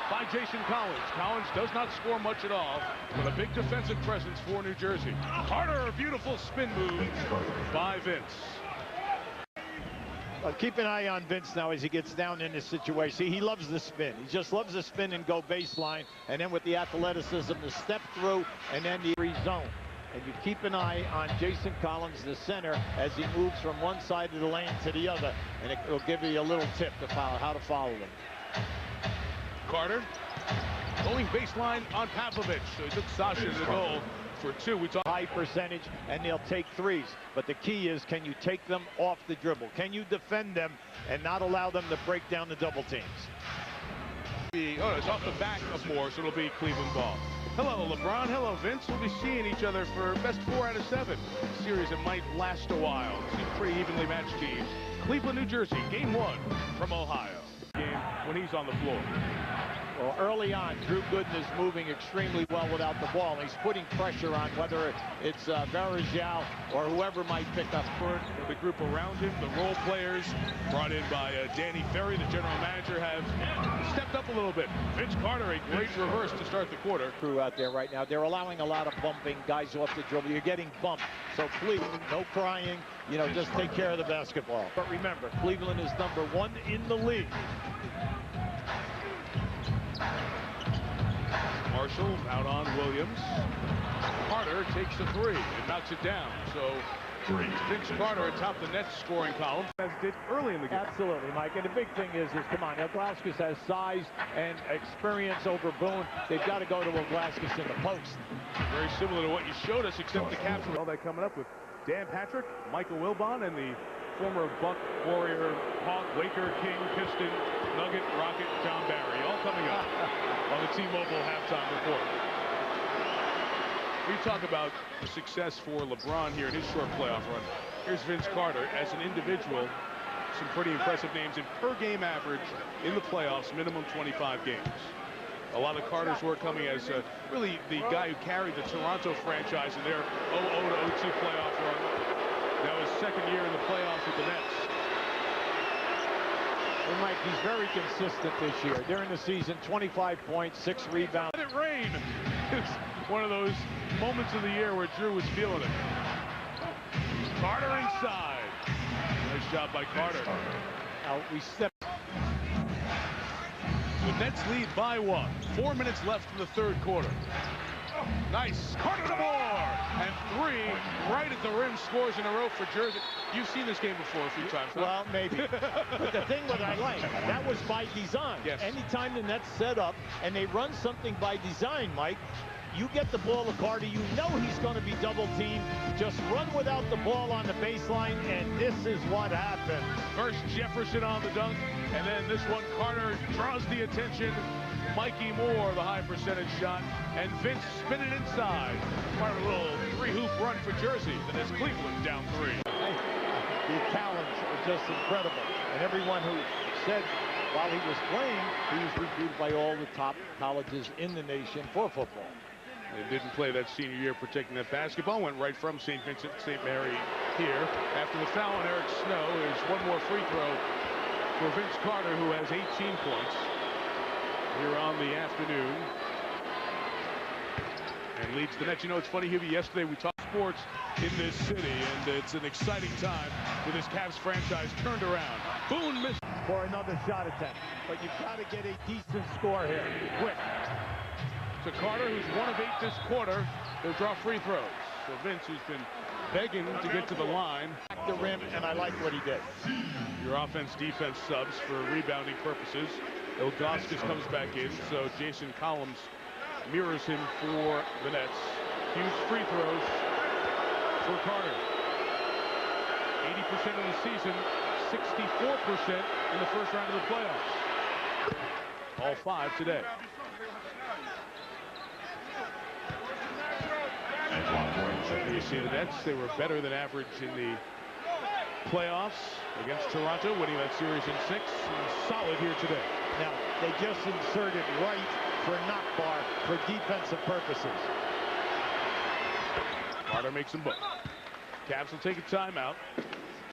by Jason Collins. Collins does not score much at all, but a big defensive presence for New Jersey. Carter, a beautiful spin move by Vince. Keep an eye on Vince now as he gets down in this situation. He loves the spin. He just loves the spin and go baseline. And then with the athleticism, the step through, and then the free zone. And you keep an eye on Jason Collins, the center, as he moves from one side of the lane to the other. And it will give you a little tip to follow, how to follow them. Carter going baseline on Pavlovich. So he took Sasha to the goal for two. We talk high percentage, and they'll take threes. But the key is, can you take them off the dribble? Can you defend them and not allow them to break down the double teams? Oh, it's off the back of Moore, so it'll be Cleveland ball. Hello, LeBron. Hello, Vince. We'll be seeing each other for best 4 out of 7. A series that might last a while. See pretty evenly matched teams. Cleveland, New Jersey, game 1 from Ohio. Game when he's on the floor. Well, early on, Drew Gooden is moving extremely well without the ball. He's putting pressure on whether it's Varejao or whoever might pick up. The group around him, the role players, brought in by Danny Ferry, the general manager, have stepped up a little bit. Vince Carter, a great reverse to start the quarter. Crew out there right now, they're allowing a lot of bumping, guys off the dribble. You're getting bumped, so please, no crying. You know, just take care of the basketball. But remember, Cleveland is #1 in the league. Marshall out on Williams. Carter takes a 3 and knocks it down. So Vince Carter atop the net scoring column, as did early in the game. Absolutely, Mike. And the big thing is come on, Ilgauskas has size and experience over Boone. They've got to go to Ilgauskas in the post. Very similar to what you showed us, except the capture. All that coming up with Dan Patrick, Michael Wilbon, and the former Buck, Warrior, Hawk, Laker, King, Piston, Nugget, Rocket, John Barry, all coming up on the T-Mobile halftime report. We talk about success for LeBron here in his short playoff run. Here's Vince Carter as an individual. Some pretty impressive names in per game average in the playoffs, minimum 25 games. A lot of Carter's work coming as really the guy who carried the Toronto franchise in their 0-0 to 02 playoff run. Now his second year in the playoffs with the Nets. And Mike, he's very consistent this year. During the season, 25 points, 6 rebounds. Let it rain. It's one of those moments of the year where Drew was feeling it. Carter inside. Nice job by Carter. Now we step. The Nets lead by 1. 4 minutes left in the third quarter. Nice. Carter to Moore. And 3 right at the rim, scores in a row for Jersey. You've seen this game before a few times, huh? Well, maybe. But the thing that I like, that was by design. Yes. Anytime the Nets set up and they run something by design, Mike, you get the ball to Carter, you know he's going to be double teamed. Just run without the ball on the baseline, and this is what happened. First Jefferson on the dunk, and then this one, Carter draws the attention. Mikey Moore, the high percentage shot, and Vince spin it inside. Part of a little 3-hoop run for Jersey, and it's Cleveland down 3. The talents are just incredible, and everyone who said while he was playing, he was recruited by all the top colleges in the nation for football. They didn't play that senior year protecting that basketball. Went right from St. Vincent to St. Mary here. After the foul on Eric Snow, there's one more free throw for Vince Carter, who has 18 points here on the afternoon. And leads the Nets. You know, it's funny, Hubie, yesterday we talked sports in this city, and it's an exciting time with this Cavs franchise turned around. Boone missed for another shot attempt, but you've got to get a decent score here, quick. To Carter, who's 1 of 8 this quarter. He'll draw free throws. So Vince, who's been begging to get to the line. Back the rim, and I like what he did. Your offense-defense subs for rebounding purposes. Ilgauskas comes back in, so Jason Collins mirrors him for the Nets. Huge free throws for Carter. 80% of the season, 64% in the first round of the playoffs. All 5 today. You see the Nets, they were better than average in the playoffs against Toronto, winning that series in 6. Solid here today. Now, they just inserted right for a knock bar for defensive purposes. Carter makes them both. Cavs will take a timeout.